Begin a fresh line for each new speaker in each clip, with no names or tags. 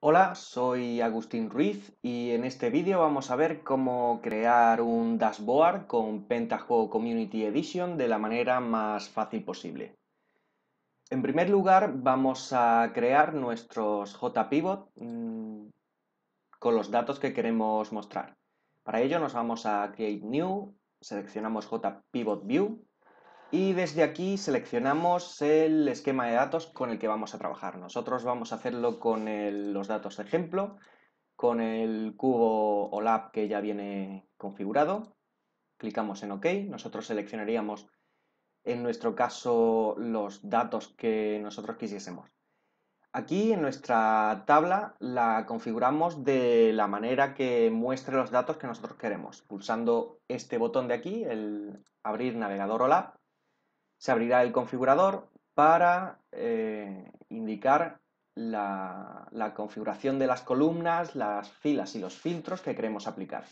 Hola, soy Agustín Ruiz y en este vídeo vamos a ver cómo crear un dashboard con Pentaho Community Edition de la manera más fácil posible. En primer lugar vamos a crear nuestros JPivot con los datos que queremos mostrar. Para ello nos vamos a Create New, seleccionamos JPivot View y desde aquí seleccionamos el esquema de datos con el que vamos a trabajar. Nosotros vamos a hacerlo con los datos de ejemplo, con el cubo OLAP que ya viene configurado. Clicamos en OK. Nosotros seleccionaríamos, en nuestro caso, los datos que nosotros quisiésemos. Aquí en nuestra tabla la configuramos de la manera que muestre los datos que nosotros queremos. Pulsando este botón de aquí, el abrir navegador OLAP, se abrirá el configurador para indicar la configuración de las columnas, las filas y los filtros que queremos aplicar.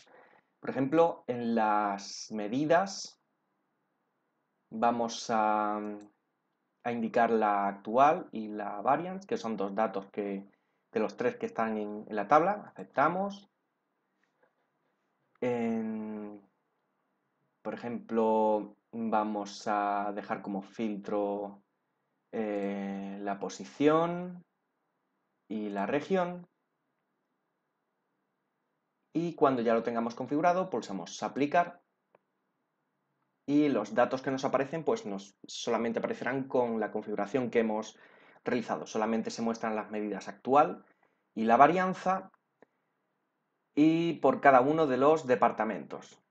Por ejemplo, en las medidas vamos a indicar la actual y la variance, que son dos datos de los tres que están en la tabla. Aceptamos. Por ejemplo, vamos a dejar como filtro la posición y la región. Y cuando ya lo tengamos configurado, pulsamos aplicar y los datos que nos aparecen pues solamente aparecerán con la configuración que hemos realizado. Solamente se muestran las medidas actual y la varianza y por cada uno de los departamentos.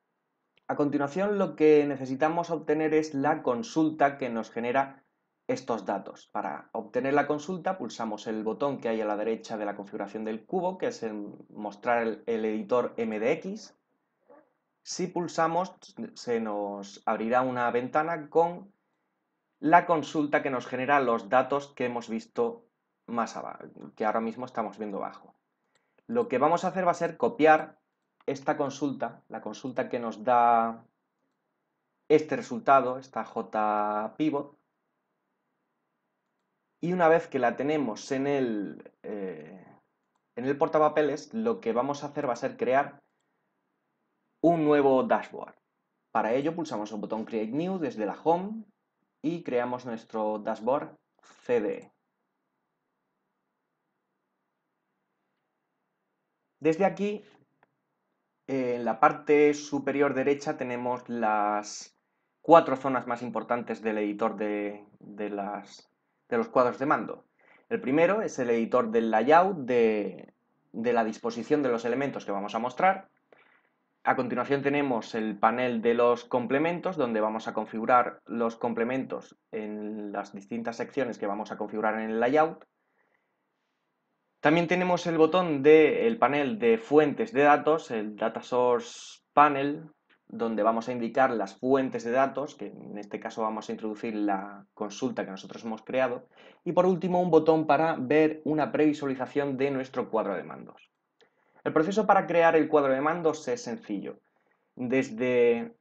A continuación, lo que necesitamos obtener es la consulta que nos genera estos datos. Para obtener la consulta, pulsamos el botón que hay a la derecha de la configuración del cubo, que es el mostrar el editor MDX. Si pulsamos, se nos abrirá una ventana con la consulta que nos genera los datos que hemos visto más abajo, que ahora mismo estamos viendo abajo. Lo que vamos a hacer va a ser copiar esta consulta, la consulta que nos da este resultado, esta JPivot, y una vez que la tenemos en el portapapeles, lo que vamos a hacer va a ser crear un nuevo dashboard. Para ello pulsamos el botón Create New desde la Home y creamos nuestro dashboard CDE. Desde aquí, en la parte superior derecha tenemos las 4 zonas más importantes del editor de los cuadros de mando. El primero es el editor del layout de la disposición de los elementos que vamos a mostrar. A continuación tenemos el panel de los complementos, donde vamos a configurar los complementos en las distintas secciones que vamos a configurar en el layout. También tenemos el botón del panel de fuentes de datos, el Data Source Panel, donde vamos a indicar las fuentes de datos, que en este caso vamos a introducir la consulta que nosotros hemos creado. Y por último, un botón para ver una previsualización de nuestro cuadro de mandos. El proceso para crear el cuadro de mandos es sencillo. Desde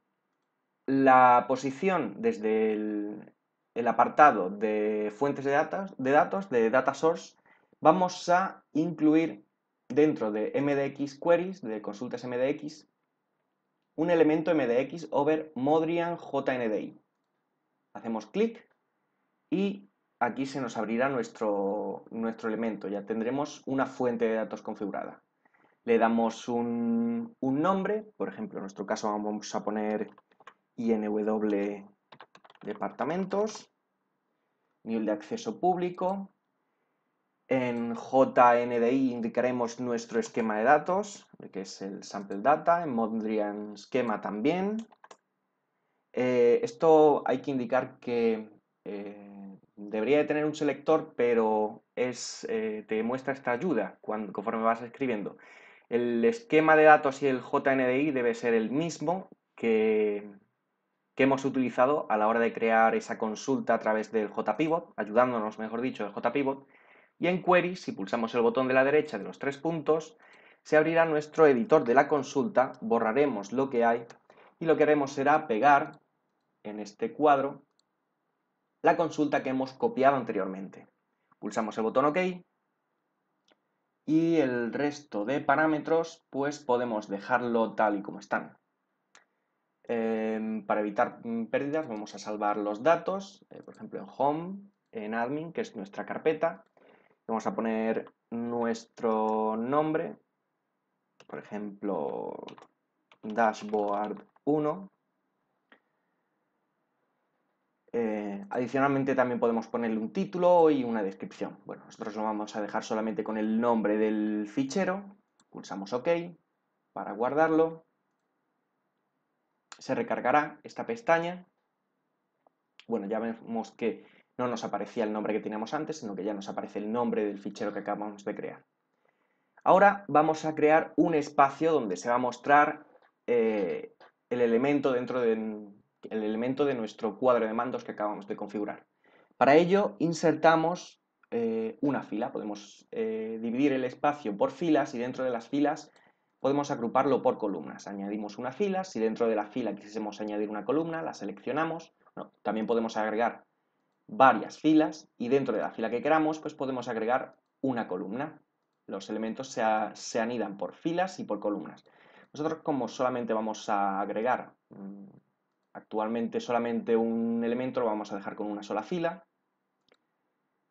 la posición, desde el apartado de fuentes de datos, de Data Source, vamos a incluir dentro de MDX Queries, de consultas MDX, un elemento MDX over Modrian JNDI. Hacemos clic y aquí se nos abrirá nuestro elemento. Ya tendremos una fuente de datos configurada. Le damos un nombre, por ejemplo, en nuestro caso vamos a poner INW departamentos, nivel de acceso público. En JNDI indicaremos nuestro esquema de datos, que es el sample data, en Mondrian schema también. Esto hay que indicar que debería de tener un selector, pero te muestra esta ayuda conforme vas escribiendo. El esquema de datos y el JNDI debe ser el mismo que hemos utilizado a la hora de crear esa consulta a través del JPivot, ayudándonos, mejor dicho, del JPivot. Y en Query, si pulsamos el botón de la derecha de los 3 puntos, se abrirá nuestro editor de la consulta, borraremos lo que hay y lo que haremos será pegar en este cuadro la consulta que hemos copiado anteriormente. Pulsamos el botón OK y el resto de parámetros pues podemos dejarlo tal y como están. Para evitar pérdidas vamos a salvar los datos, por ejemplo en Home, en Admin, que es nuestra carpeta. Vamos a poner nuestro nombre, por ejemplo Dashboard 1. Adicionalmente también podemos ponerle un título y una descripción. Bueno, nosotros lo vamos a dejar solamente con el nombre del fichero. Pulsamos OK para guardarlo. Se recargará esta pestaña. Bueno, ya vemos que no nos aparecía el nombre que teníamos antes, sino que ya nos aparece el nombre del fichero que acabamos de crear. Ahora vamos a crear un espacio donde se va a mostrar el elemento el elemento de nuestro cuadro de mandos que acabamos de configurar. Para ello insertamos una fila. Podemos dividir el espacio por filas y dentro de las filas podemos agruparlo por columnas. Añadimos una fila. Si dentro de la fila quisiésemos añadir una columna, la seleccionamos. Bueno, también podemos agregar varias filas y dentro de la fila que queramos pues podemos agregar una columna. Los elementos se anidan por filas y por columnas. Nosotros, como solamente vamos a agregar actualmente solamente un elemento, lo vamos a dejar con una sola fila.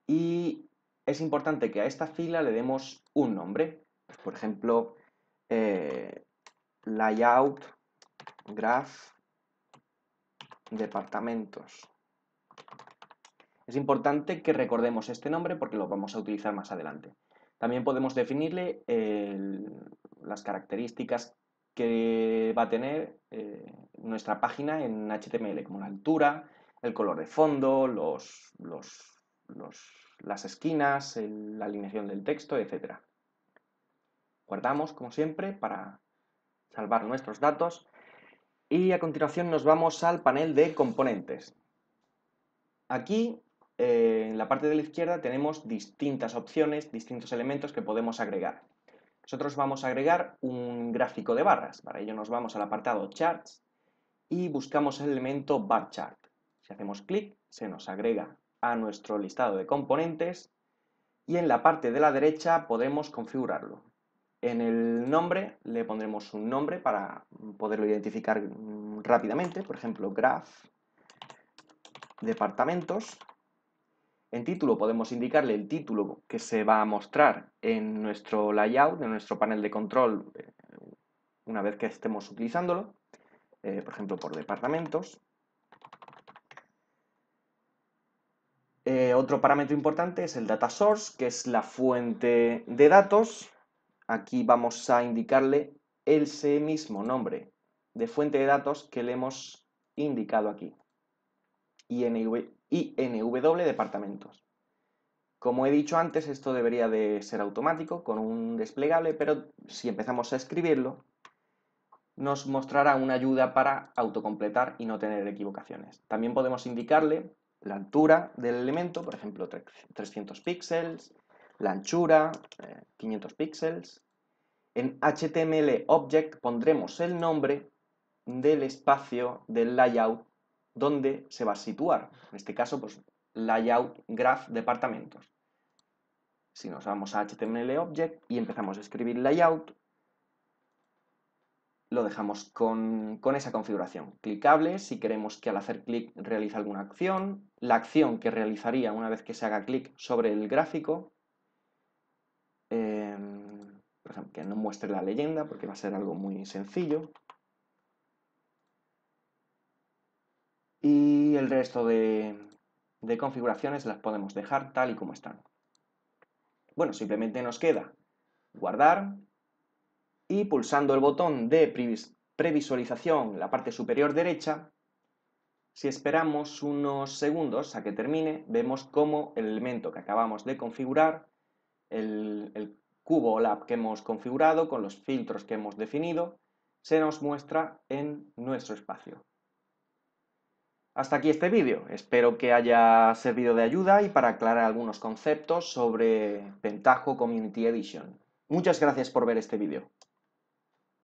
Y es importante que a esta fila le demos un nombre. Pues, por ejemplo, layout graph departamentos. Es importante que recordemos este nombre porque lo vamos a utilizar más adelante. También podemos definirle las características que va a tener nuestra página en HTML, como la altura, el color de fondo, las esquinas, la alineación del texto, etc. Guardamos, como siempre, para salvar nuestros datos y a continuación nos vamos al panel de componentes. Aquí, en la parte de la izquierda, tenemos distintas opciones, distintos elementos que podemos agregar. Nosotros vamos a agregar un gráfico de barras. Para ello nos vamos al apartado Charts y buscamos el elemento Bar Chart. Si hacemos clic, se nos agrega a nuestro listado de componentes y en la parte de la derecha podemos configurarlo. En el nombre le pondremos un nombre para poderlo identificar rápidamente, por ejemplo, Graph Departamentos. En título podemos indicarle el título que se va a mostrar en nuestro layout, en nuestro panel de control, una vez que estemos utilizándolo, por ejemplo, por departamentos. Otro parámetro importante es el data source, que es la fuente de datos. Aquí vamos a indicarle ese mismo nombre de fuente de datos que le hemos indicado aquí. INW departamentos. Como he dicho antes, esto debería de ser automático con un desplegable, pero si empezamos a escribirlo, nos mostrará una ayuda para autocompletar y no tener equivocaciones. También podemos indicarle la altura del elemento, por ejemplo, 300 píxeles, la anchura, 500 píxeles. En HTML Object pondremos el nombre del espacio del layout donde se va a situar. En este caso, pues layout graph departamentos. Si nos vamos a HTML Object y empezamos a escribir layout, lo dejamos con esa configuración. Clicable si queremos que al hacer clic realice alguna acción, la acción que realizaría una vez que se haga clic sobre el gráfico, por ejemplo, que no muestre la leyenda porque va a ser algo muy sencillo. Y el resto de configuraciones las podemos dejar tal y como están. Bueno, simplemente nos queda guardar y pulsando el botón de previsualización en la parte superior derecha, si esperamos unos segundos a que termine, vemos cómo el elemento que acabamos de configurar, el cubo o lab que hemos configurado con los filtros que hemos definido, se nos muestra en nuestro espacio. Hasta aquí este vídeo, espero que haya servido de ayuda y para aclarar algunos conceptos sobre Pentaho Community Edition. Muchas gracias por ver este vídeo.